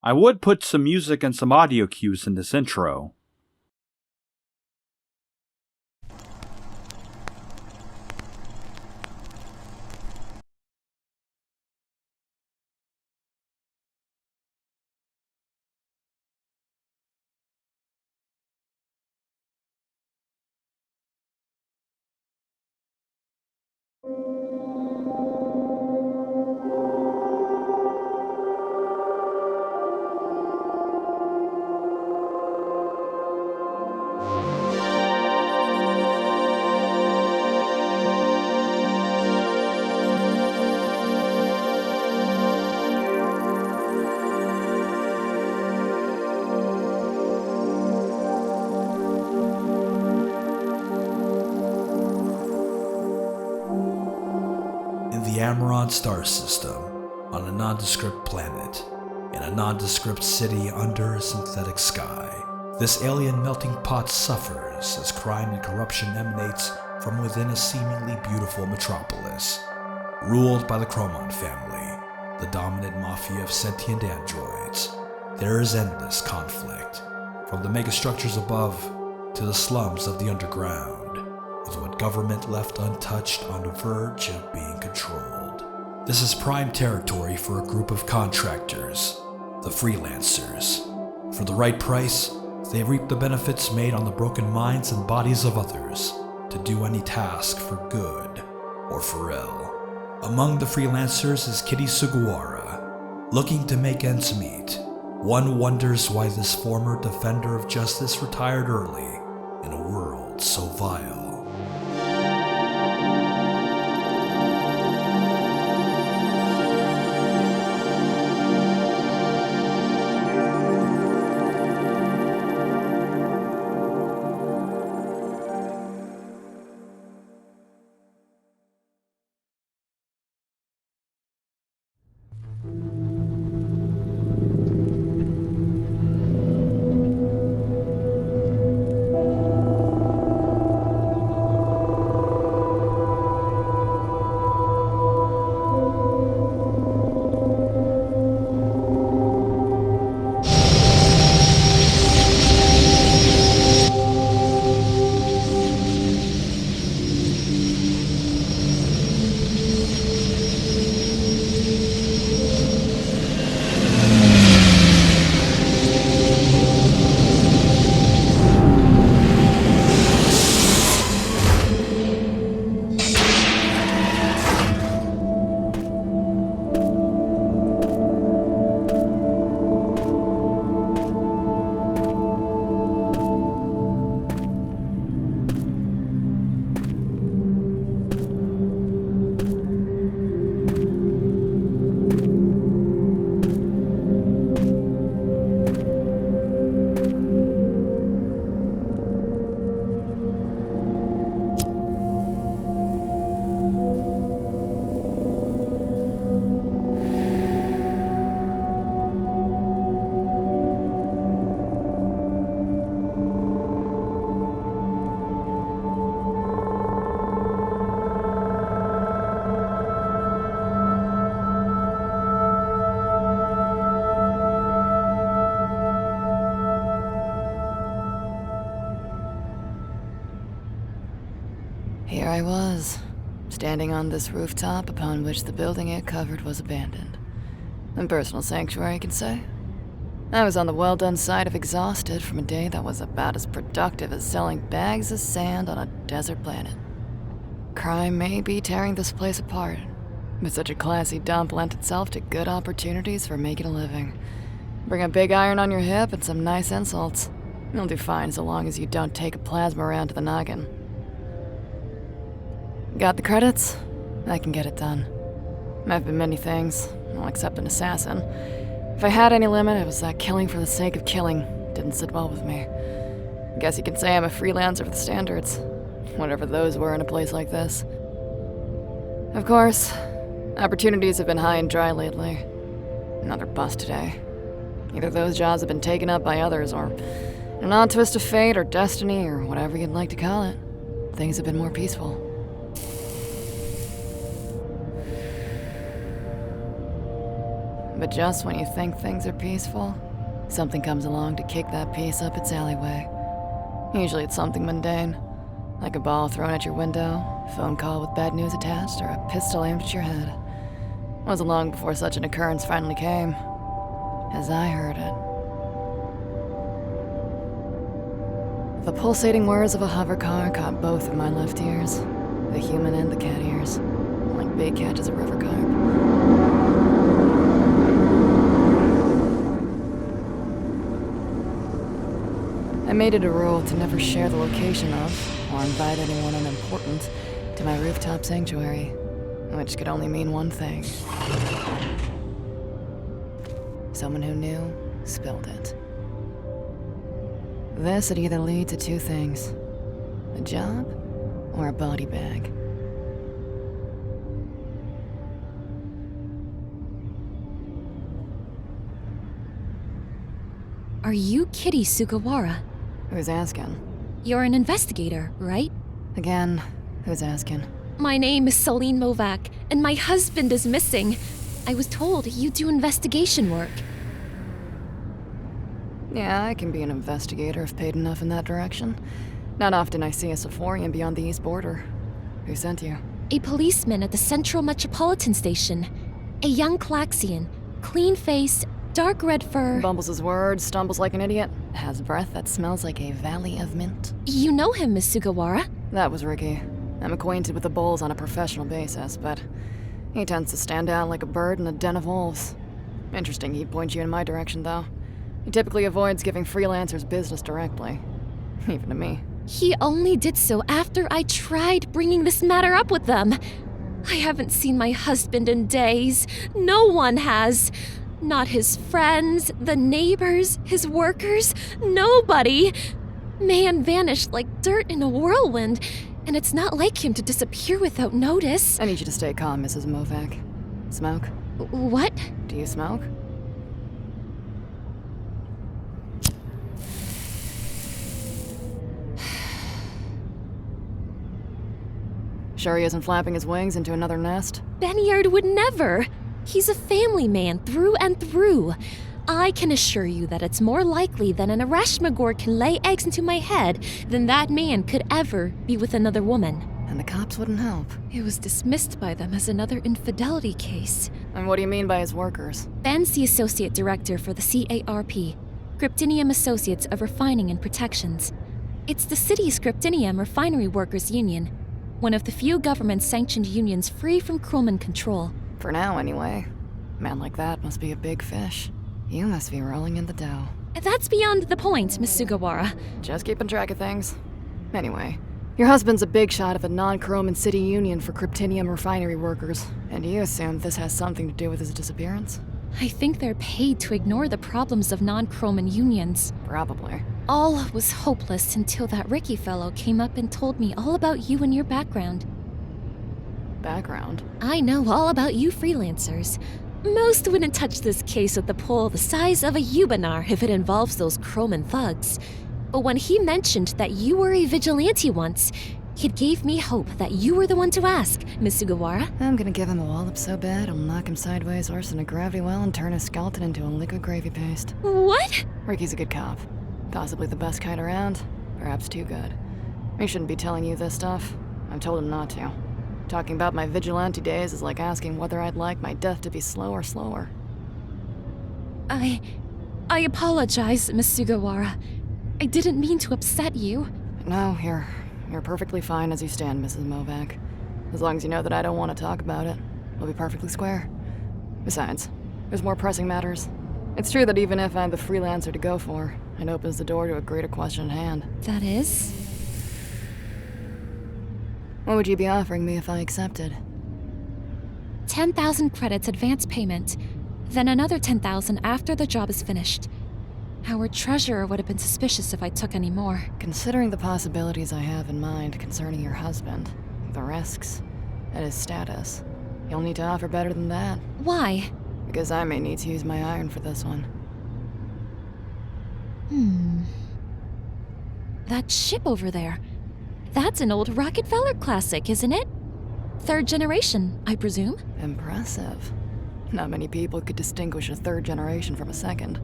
I would put some music and some audio cues in this intro. The Amaron star system, on a nondescript planet, in a nondescript city under a synthetic sky, this alien melting pot suffers as crime and corruption emanates from within a seemingly beautiful metropolis. Ruled by the Chromon family, the dominant mafia of sentient androids, there is endless conflict, from the megastructures above to the slums of the underground, with what government left untouched on the verge of being controlled. This is prime territory for a group of contractors, the freelancers. For the right price, they reap the benefits made on the broken minds and bodies of others to do any task for good or for ill. Among the freelancers is Kitty Sugawara, looking to make ends meet. One wonders why this former defender of justice retired early in a world so vile. Here I was, standing on this rooftop upon which the building it covered was abandoned. A personal sanctuary, you could say. I was on the well-done side of exhausted from a day that was about as productive as selling bags of sand on a desert planet. Crime may be tearing this place apart, but such a classy dump lent itself to good opportunities for making a living. Bring a big iron on your hip and some nice insults. You'll do fine so long as you don't take a plasma round to the noggin. Got the credits? I can get it done. I've been many things, well, except an assassin. If I had any limit, it was that killing for the sake of killing didn't sit well with me. Guess you could say I'm a freelancer for the standards, whatever those were in a place like this. Of course, opportunities have been high and dry lately. Another bust today. Either those jobs have been taken up by others, or an odd twist of fate or destiny, or whatever you'd like to call it. Things have been more peaceful. But just when you think things are peaceful, something comes along to kick that peace up its alleyway. Usually it's something mundane, like a ball thrown at your window, a phone call with bad news attached, or a pistol aimed at your head. It wasn't long before such an occurrence finally came, as I heard it. The pulsating whirs of a hover car caught both of my left ears, the human and the cat ears, like big catches of river carp. I made it a rule to never share the location of, or invite anyone unimportant to my rooftop sanctuary, which could only mean one thing. Someone who knew spilled it. This would either lead to two things: a job or a body bag. Are you Kitty Sugawara? Who's asking? You're an investigator, right? Again, who's asking? My name is Celine Movak, and my husband is missing. I was told you do investigation work. Yeah, I can be an investigator if paid enough in that direction. Not often I see a Sephorian beyond the east border. Who sent you? A policeman at the Central Metropolitan Station. A young Klaxian. Clean face, dark red fur. Bumbles his words, stumbles like an idiot, has breath that smells like a valley of mint. You know him, Miss Sugawara? That was Ricky. I'm acquainted with the bulls on a professional basis, but he tends to stand out like a bird in a den of wolves. Interesting he'd point you in my direction, though. He typically avoids giving freelancers business directly. Even to me. He only did so after I tried bringing this matter up with them. I haven't seen my husband in days. No one has. Not his friends, the neighbors, his workers, nobody. Man vanished like dirt in a whirlwind, and it's not like him to disappear without notice. I need you to stay calm, Mrs. Movak. Smoke? What? Do you smoke? Sure he isn't flapping his wings into another nest? Benyard would never. He's a family man through and through. I can assure you that it's more likely that an Arashmagor can lay eggs into my head than that man could ever be with another woman. And the cops wouldn't help. It was dismissed by them as another infidelity case. And what do you mean by his workers? Ben's the associate director for the CARP, Cryptinium Associates of Refining and Protections. It's the city's Cryptinium Refinery Workers Union, one of the few government-sanctioned unions free from crewman control. For now, anyway. A man like that must be a big fish. You must be rolling in the dough. That's beyond the point, Miss Sugawara. Just keeping track of things. Anyway, your husband's a big shot of a non-Chroman city union for Cryptinium refinery workers, and you assume this has something to do with his disappearance? I think they're paid to ignore the problems of non-Chroman unions. Probably. All was hopeless until that Ricky fellow came up and told me all about you and your background. Background? I know all about you freelancers. Most wouldn't touch this case with a pole the size of a Yubanar if it involves those Chroman thugs. But when he mentioned that you were a vigilante once, it gave me hope that you were the one to ask, Miss Sugawara. I'm gonna give him a wallop so bad I'll knock him sideways worse than a gravity well and turn his skeleton into a liquid gravy paste. What? Ricky's a good cop. Possibly the best kind around. Perhaps too good. He shouldn't be telling you this stuff. I've told him not to. Talking about my vigilante days is like asking whether I'd like my death to be slow or slower. I apologize, Miss Sugawara. I didn't mean to upset you. No, you're perfectly fine as you stand, Mrs. Movak. As long as you know that I don't want to talk about it, we'll be perfectly square. Besides, there's more pressing matters. It's true that even if I'm the freelancer to go for, it opens the door to a greater question at hand. That is? What would you be offering me if I accepted? 10,000 credits advance payment, then another 10,000 after the job is finished. Our treasurer would have been suspicious if I took any more. Considering the possibilities I have in mind concerning your husband, the risks, and his status, you'll need to offer better than that. Why? Because I may need to use my iron for this one. That ship over there. That's an old Rockefeller classic, isn't it? 3rd generation, I presume? Impressive. Not many people could distinguish a third generation from a second.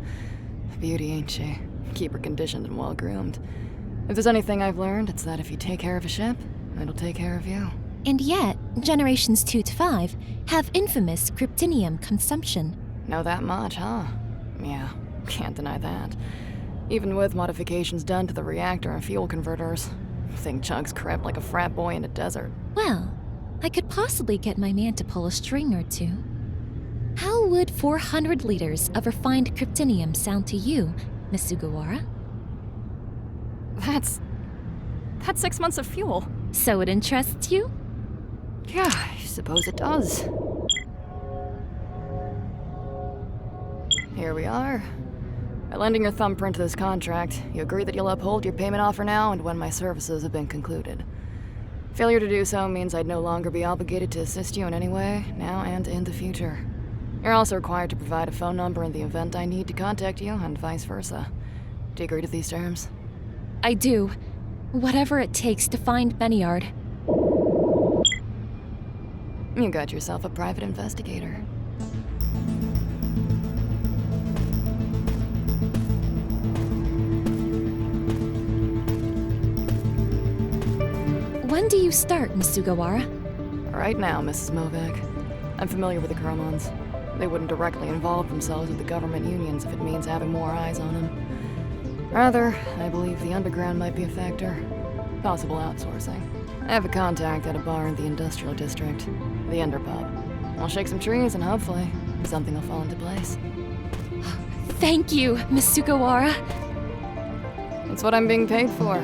Beauty, ain't she? Keep her conditioned and well-groomed. If there's anything I've learned, it's that if you take care of a ship, it'll take care of you. And yet, generations 2 to 5 have infamous cryptinium consumption. Know that much, huh? Yeah, can't deny that. Even with modifications done to the reactor and fuel converters, thing chugs crap like a frat boy in a desert. Well, I could possibly get my man to pull a string or two. How would 400 liters of refined cryptinium sound to you, Miss Sugawara? That's 6 months of fuel. So it interests you? Yeah, I suppose it does. Here we are. By lending your thumbprint to this contract, you agree that you'll uphold your payment offer now and when my services have been concluded. Failure to do so means I'd no longer be obligated to assist you in any way, now and in the future. You're also required to provide a phone number in the event I need to contact you, and vice versa. Do you agree to these terms? I do. Whatever it takes to find Bennyard. You got yourself a private investigator. When do you start, Miss Sugawara? Right now, Mrs. Movak. I'm familiar with the Kuromans. They wouldn't directly involve themselves with the government unions if it means having more eyes on them. Rather, I believe the underground might be a factor. Possible outsourcing. I have a contact at a bar in the industrial district, the Enderpub. I'll shake some trees and hopefully something will fall into place. Thank you, Miss Sugawara. It's what I'm being paid for.